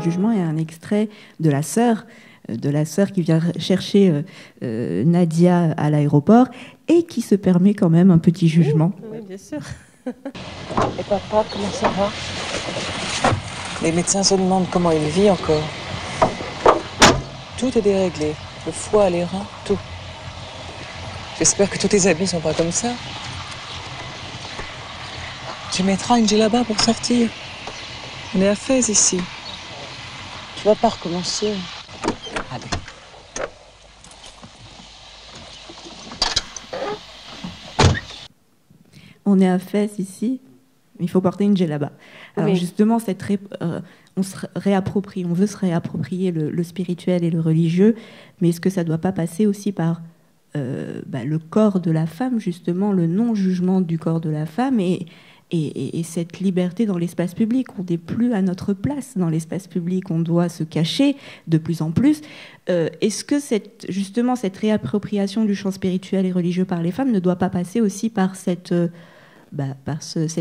jugement est un extrait de la sœur qui vient chercher Nadia à l'aéroport et qui se permet quand même un petit jugement. Oui, bien sûr. Et papa, comment ça va? Les médecins se demandent comment il vit encore. Tout est déréglé. Le foie, les reins, tout. J'espère que tous tes habits sont pas comme ça. Tu mettras une djellaba pour sortir. On est à Fès ici. Tu vas pas recommencer. Allez. On est à Fès ici, il faut porter une djellaba. Alors oui. Justement, on veut se réapproprier le spirituel et le religieux, mais est-ce que ça ne doit pas passer aussi par le corps de la femme, justement, le non-jugement du corps de la femme et cette liberté dans l'espace public? On n'est plus à notre place dans l'espace public, on doit se cacher de plus en plus. Est-ce que cette réappropriation du champ spirituel et religieux par les femmes ne doit pas passer aussi par cette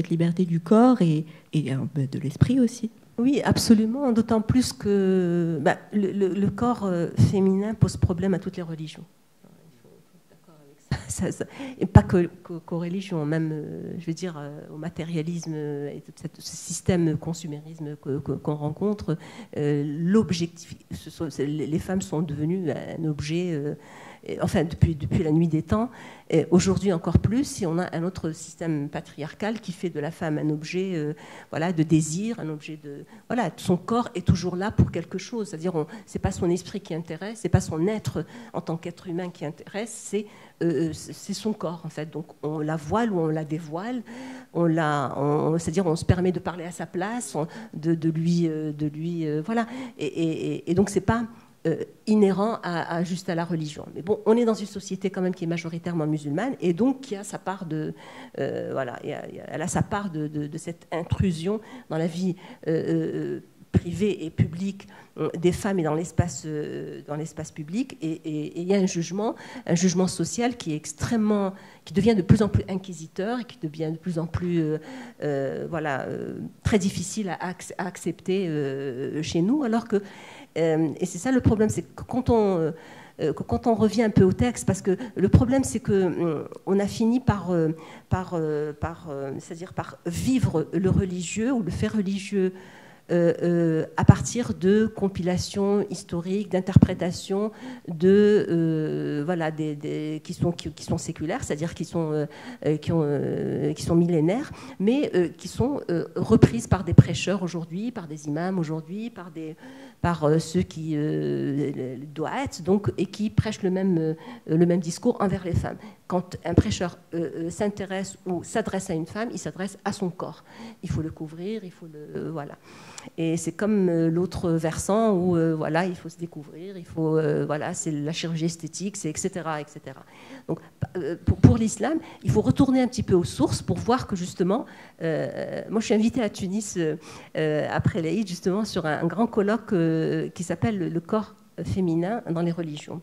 liberté du corps et de l'esprit aussi? Oui, absolument, d'autant plus que le corps féminin pose problème à toutes les religions. Et pas qu'aux religions, même, je veux dire, au matérialisme et tout ce système consumérisme qu'on rencontre, l'objectif, les femmes sont devenues un objet, enfin depuis la nuit des temps, aujourd'hui encore plus, si on a un autre système patriarcal qui fait de la femme un objet de désir, un objet de... Voilà, son corps est toujours là pour quelque chose, c'est-à-dire c'est pas son esprit qui intéresse, c'est pas son être en tant qu'être humain qui intéresse, c'est son corps en fait. Donc on la voile ou on la dévoile, c'est-à-dire on se permet de parler à sa place, de lui voilà. Et donc c'est pas inhérent juste à la religion. Mais bon, on est dans une société quand même qui est majoritairement musulmane et donc qui a sa part de elle a sa part de cette intrusion dans la vie privée et publique des femmes et dans l'espace public, et il y a un jugement social qui devient de plus en plus inquisiteur et qui devient de plus en plus très difficile à accepter chez nous, alors que et c'est ça le problème, c'est que quand on revient un peu au texte, parce que le problème c'est que on a fini par vivre le religieux ou le fait religieux à partir de compilations historiques, d'interprétations qui sont séculaires, c'est-à-dire qui sont millénaires, mais qui sont reprises par des prêcheurs aujourd'hui, par des imams aujourd'hui, par ceux qui doivent donc, et qui prêchent le même discours envers les femmes. Quand un prêcheur s'intéresse ou s'adresse à une femme, il s'adresse à son corps. Il faut le couvrir, il faut le voilà. Et c'est comme l'autre versant où il faut se découvrir, il faut c'est la chirurgie esthétique, c'est etc. etc. Donc pour l'islam, il faut retourner un petit peu aux sources pour voir que justement, moi je suis invitée à Tunis après l'Aïd justement sur un grand colloque qui s'appelle le corps féminin dans les religions.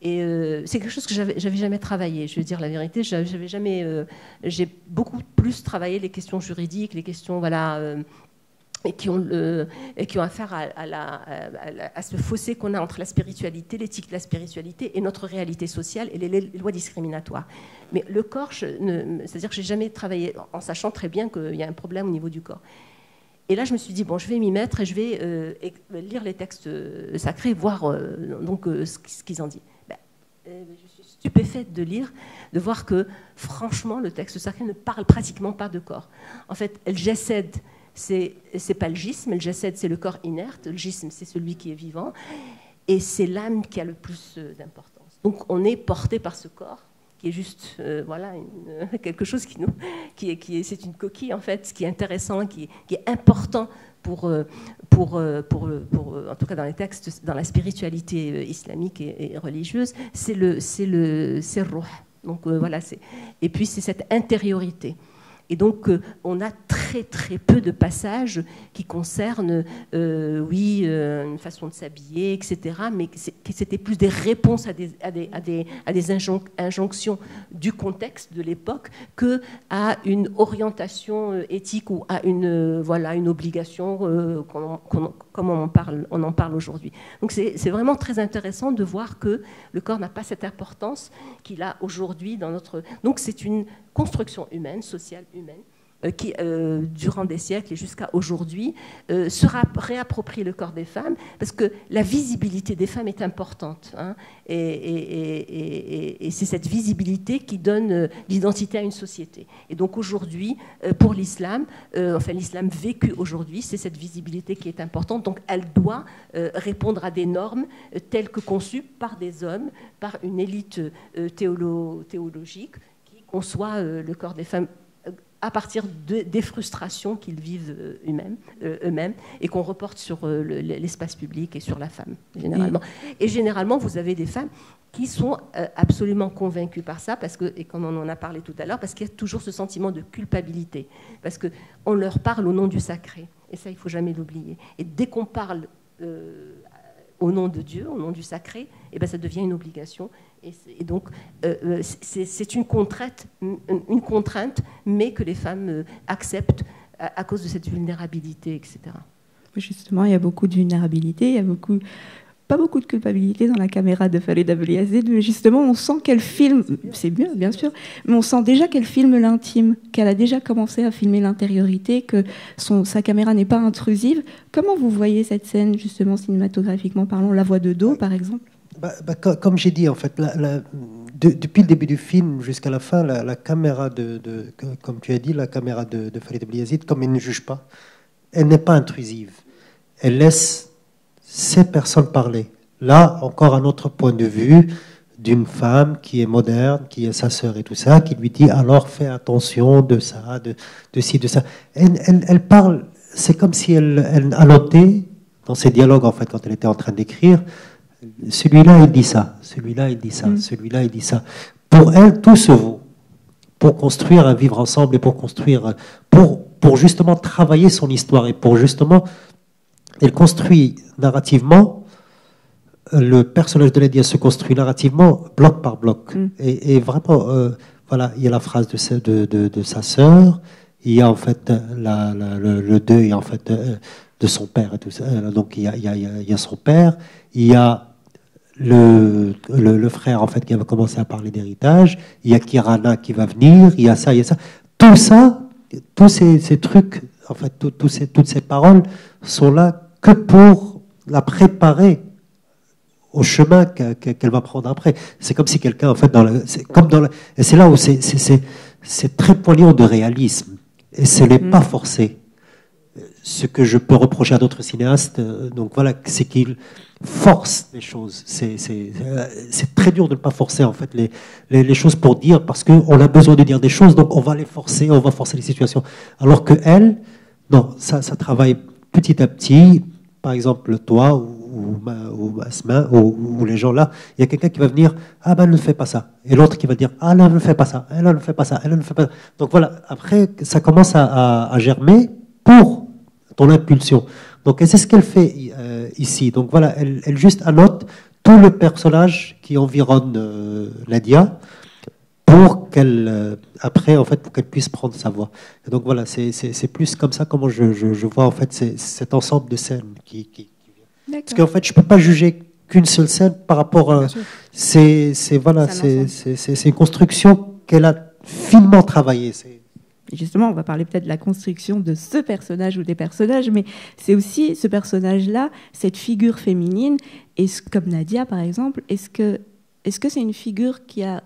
Et c'est quelque chose que j'avais jamais travaillé, je veux dire la vérité. J'ai beaucoup plus travaillé les questions juridiques, les questions et qui ont affaire à ce fossé qu'on a entre la spiritualité, l'éthique de la spiritualité et notre réalité sociale et les lois discriminatoires. Mais le corps, c'est-à-dire que j'ai jamais travaillé en sachant très bien qu'il y a un problème au niveau du corps. Et là, je me suis dit, bon, je vais m'y mettre et je vais lire les textes sacrés, voir ce qu'ils en disent. Je suis stupéfaite de voir que, franchement, le texte sacré ne parle pratiquement pas de corps. En fait, El Jased, c'est pas le jism, El Jased, c'est le corps inerte, le jism, c'est celui qui est vivant, et c'est l'âme qui a le plus d'importance. Donc, on est porté par ce corps, qui est juste quelque chose c'est une coquille, en fait, ce qui est intéressant, qui est important pour en tout cas dans les textes, dans la spiritualité islamique et religieuse, c'est le ruh. Donc et puis c'est cette intériorité. Et donc, on a très très peu de passages qui concernent, une façon de s'habiller, etc. Mais c'était plus des réponses à des injonctions du contexte de l'époque qu'à une orientation éthique ou à une obligation comme on en parle aujourd'hui. Donc, c'est vraiment très intéressant de voir que le corps n'a pas cette importance qu'il a aujourd'hui dans notre... Donc, c'est une construction humaine, sociale humaine, qui, durant des siècles et jusqu'à aujourd'hui, se réapproprie le corps des femmes, parce que la visibilité des femmes est importante. Hein, et c'est cette visibilité qui donne l'identité à une société. Et donc aujourd'hui, pour l'islam, l'islam vécu aujourd'hui, c'est cette visibilité qui est importante. Donc elle doit répondre à des normes telles que conçues par des hommes, par une élite théologique qui conçoit le corps des femmes à partir des frustrations qu'ils vivent eux-mêmes et qu'on reporte sur l'espace public et sur la femme, généralement. Et généralement, vous avez des femmes qui sont absolument convaincues par ça, parce que, et comme on en a parlé tout à l'heure, parce qu'il y a toujours ce sentiment de culpabilité, parce qu'on leur parle au nom du sacré, et ça, il ne faut jamais l'oublier. Et dès qu'on parle au nom de Dieu, au nom du sacré, eh ben, ça devient une obligation. Et donc, c'est une contrainte, mais que les femmes acceptent à cause de cette vulnérabilité, etc. Justement, il y a beaucoup de vulnérabilité, il y a pas beaucoup de culpabilité dans la caméra de Faled Aboulyazid, mais justement, on sent qu'elle filme, c'est bien sûr, mais on sent déjà qu'elle filme l'intime, qu'elle a déjà commencé à filmer l'intériorité, que sa caméra n'est pas intrusive. Comment vous voyez cette scène, justement, cinématographiquement parlant, la voix de dos, par exemple ? Comme j'ai dit, en fait, depuis le début du film jusqu'à la fin, la caméra comme tu as dit, la caméra de Faled Aboulyazid, comme elle ne juge pas, elle n'est pas intrusive. Elle laisse ces personnes parler. Là, encore un autre point de vue d'une femme qui est moderne, qui est sa sœur et tout ça, qui lui dit alors fais attention de ça, de ci, de ça. Elle parle, c'est comme si elle annotait dans ses dialogues, en fait, quand elle était en train d'écrire. Celui-là, il dit ça. Celui-là, il dit ça. Celui-là, il dit ça. Pour elle, tout se vaut. Pour construire un vivre ensemble et pour construire, pour justement travailler son histoire et pour justement, elle construit narrativement, le personnage de Nadia se construit narrativement bloc par bloc. Et vraiment, voilà, il y a la phrase de sa sœur, il y a en fait le deuil en fait de son père et tout ça. Donc il y a son père, il y a le frère en fait qui va commencer à parler d'héritage, il y a Kirana qui va venir, il y a ça. Tout ça, tous ces trucs, en fait, toutes ces paroles sont là que pour la préparer au chemin qu'elle va prendre après. C'est comme si quelqu'un, en fait, et c'est là où c'est très poignant de réalisme, et ce n'est pas forcé. Ce que je peux reprocher à d'autres cinéastes, donc voilà, c'est qu'ils forcent les choses. C'est très dur de ne pas forcer en fait les choses pour dire, parce qu'on a besoin de dire des choses, donc on va les forcer, on va forcer les situations. Alors que elle, non, ça travaille petit à petit. Par exemple, toi ou Asma ou les gens là, il y a quelqu'un qui va venir, ah ben ne fais pas ça, et l'autre qui va dire, ah là ne fais pas ça, elle ne fait pas ça, elle ne fait pas ça. Donc voilà, après ça commence à germer pour ton impulsion. Donc c'est ce qu'elle fait ici. Donc voilà, elle juste annote tout le personnage qui environne Nadia pour qu'elle après en fait pour qu'elle puisse prendre sa voix. Et donc voilà, c'est plus comme ça comment je vois en fait cet ensemble de scènes qui vient. Parce qu'en fait je peux pas juger qu'une seule scène par rapport à c'est une construction qu'elle a finement travaillée. Et justement, on va parler peut-être de la construction de ce personnage ou des personnages, mais c'est aussi ce personnage-là, cette figure féminine, et comme Nadia par exemple, est-ce que c'est une figure qui a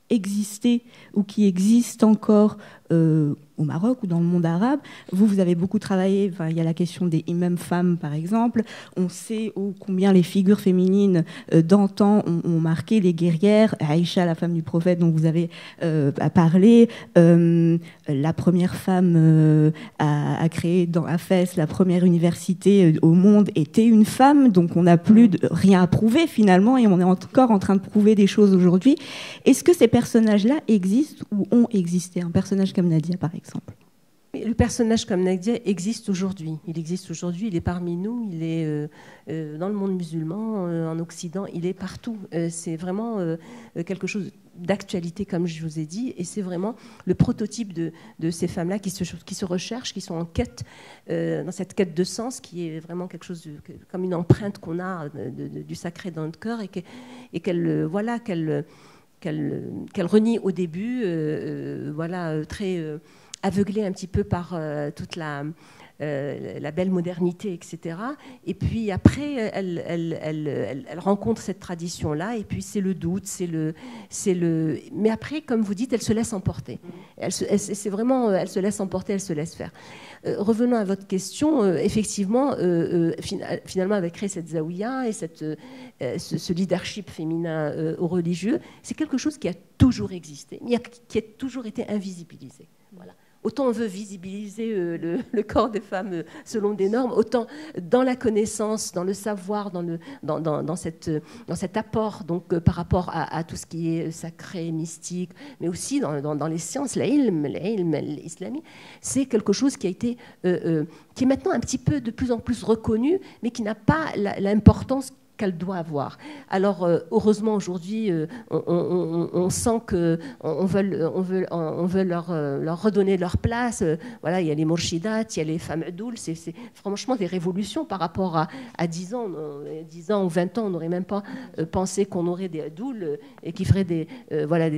existé ou qui existe encore au Maroc ou dans le monde arabe? Vous avez beaucoup travaillé, il y a la question des imams femmes par exemple, on sait combien les figures féminines d'antan ont marqué les guerrières. Aïcha, la femme du prophète dont vous avez parlé, la première femme à créer à Fès la première université au monde était une femme, donc on n'a plus rien à prouver finalement, et on est encore en train de prouver des choses aujourd'hui. Est-ce que ces personnages-là existent ou ont existé? Un personnage comme Nadia par exemple. exemple. Le personnage comme Nadia existe aujourd'hui. Il existe aujourd'hui, il est parmi nous, il est dans le monde musulman, en Occident, il est partout. C'est vraiment quelque chose d'actualité, comme je vous ai dit, et c'est vraiment le prototype de ces femmes-là qui se recherchent, qui sont en quête, dans cette quête de sens, qui est vraiment quelque chose comme une empreinte qu'on a du sacré dans notre cœur, et qu'elle renie au début, très aveuglée un petit peu par toute la belle modernité, etc. Et puis après, elle rencontre cette tradition-là, et puis c'est le doute, mais après, comme vous dites, elle se laisse emporter. C'est vraiment, elle se laisse emporter, elle se laisse faire. Revenons à votre question, effectivement, finalement, avec créer cette zaouïa et ce leadership féminin au religieux, c'est quelque chose qui a toujours existé, mais qui a toujours été invisibilisé. Voilà. Autant on veut visibiliser le corps des femmes selon des normes, autant dans la connaissance, dans le savoir, dans cet apport donc, par rapport à tout ce qui est sacré, mystique, mais aussi dans les sciences, l'ilm islamique, c'est quelque chose qui a été, qui est maintenant un petit peu de plus en plus reconnu, mais qui n'a pas l'importance qu'elle doit avoir. Alors, heureusement, aujourd'hui, on sent qu'on veut leur redonner leur place. Voilà, il y a les morshidat, il y a les femmes adoul. C'est franchement des révolutions par rapport à 10 ans. 10 ans ou 20 ans, on n'aurait même pas pensé qu'on aurait des adouls et qui feraient des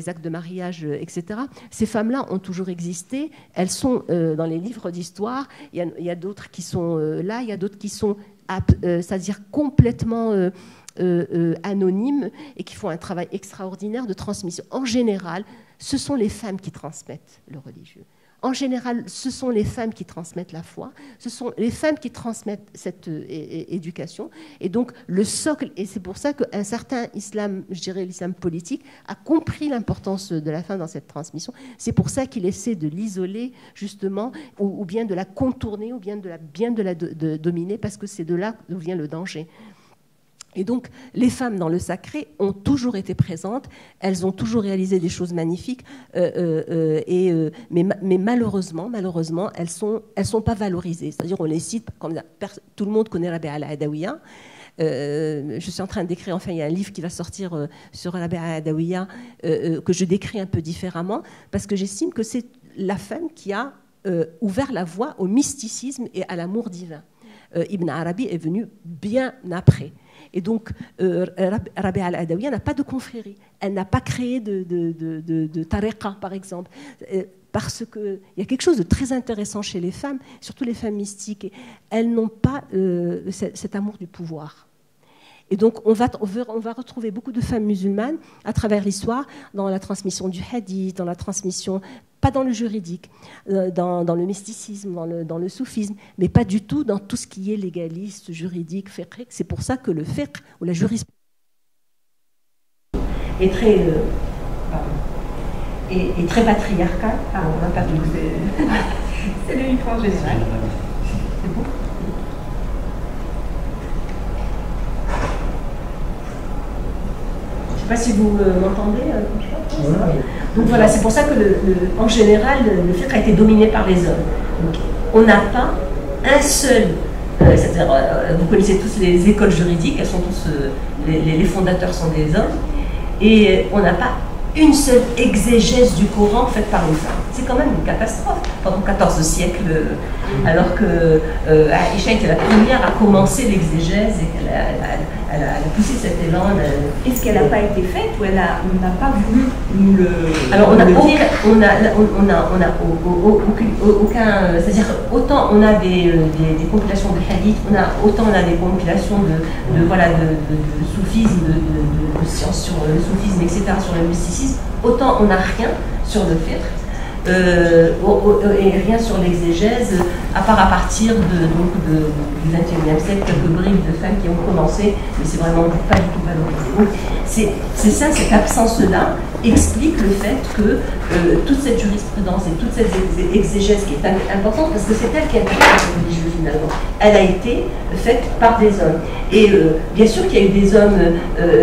actes de mariage, etc. Ces femmes-là ont toujours existé. Elles sont dans les livres d'histoire. Il y a d'autres qui sont là, il y a d'autres qui sont c'est-à-dire complètement anonymes et qui font un travail extraordinaire de transmission. En général, ce sont les femmes qui transmettent le religieux. En général, ce sont les femmes qui transmettent la foi, ce sont les femmes qui transmettent cette éducation. Et donc, le socle, et c'est pour ça qu'un certain islam, je dirais l'islam politique, a compris l'importance de la femme dans cette transmission. C'est pour ça qu'il essaie de l'isoler, justement, ou bien de la contourner, ou bien de la dominer, parce que c'est de là d'où vient le danger. Et donc, les femmes dans le sacré ont toujours été présentes, elles ont toujours réalisé des choses magnifiques, mais malheureusement, elles sont pas valorisées. C'est-à-dire, on les cite, comme tout le monde connaît Rabia al-Adawiya. Je suis en train d'écrire, enfin, il y a un livre qui va sortir sur Rabia al-Adawiya que je décris un peu différemment, parce que j'estime que c'est la femme qui a ouvert la voie au mysticisme et à l'amour divin. Ibn Arabi est venu bien après. Et donc, Rabia al-Adawiya n'a pas de confrérie. Elle n'a pas créé de tariqa, par exemple. Parce qu'il y a quelque chose de très intéressant chez les femmes, surtout les femmes mystiques. Elles n'ont pas cet amour du pouvoir. Et donc, on va retrouver beaucoup de femmes musulmanes à travers l'histoire, dans la transmission du hadith, dans la transmission, pas dans le juridique, dans le mysticisme, dans le soufisme, mais pas du tout dans tout ce qui est légaliste, juridique, fiqh. C'est pour ça que le fiqh ou la jurisprudence est très patriarcal. Ah, on n'a pas vu. C'est le micro en général. C'est bon. Je ne sais pas si vous m'entendez. Donc voilà, c'est pour ça que en général, le fiqh a été dominé par les hommes. Donc, on n'a pas un seul, c'est-à-dire, vous connaissez tous les écoles juridiques, elles sont tous, les fondateurs sont des hommes, et on n'a pas une seule exégèse du Coran faite par une femme. C'est quand même une catastrophe pendant 14 siècles, alors que Aïcha était la première à commencer l'exégèse et elle a poussé cet élan. Est-ce qu'elle n'a pas été faite ou on n'a pas voulu nous le... Alors on n'a aucun... C'est-à-dire, autant on a des compilations de hadith, autant on a des compilations de soufisme, de sciences sur le soufisme, etc., sur le mysticisme, autant on n'a rien sur le fiqh. Et rien sur l'exégèse, à part à partir du XXIe siècle, quelques bribes de femmes qui ont commencé, mais c'est vraiment pas du tout valorisé. Donc c'est ça, cette absence-là, explique le fait que toute cette jurisprudence et toute cette exégèse qui est importante, parce que c'est elle qui interprète le religieux finalement, elle a été faite par des hommes. Et bien sûr qu'il y a eu des hommes,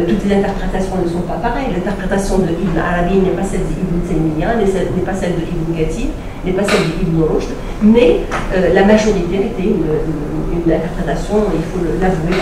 toutes les interprétations ne sont pas pareilles. L'interprétation de Ibn Arabi n'est pas celle d'Ibn Taymiyyah, n'est pas celle de Ibn Kathir, n'est pas celle d'Ibn Rushd, mais la majorité était une interprétation, il faut l'avouer,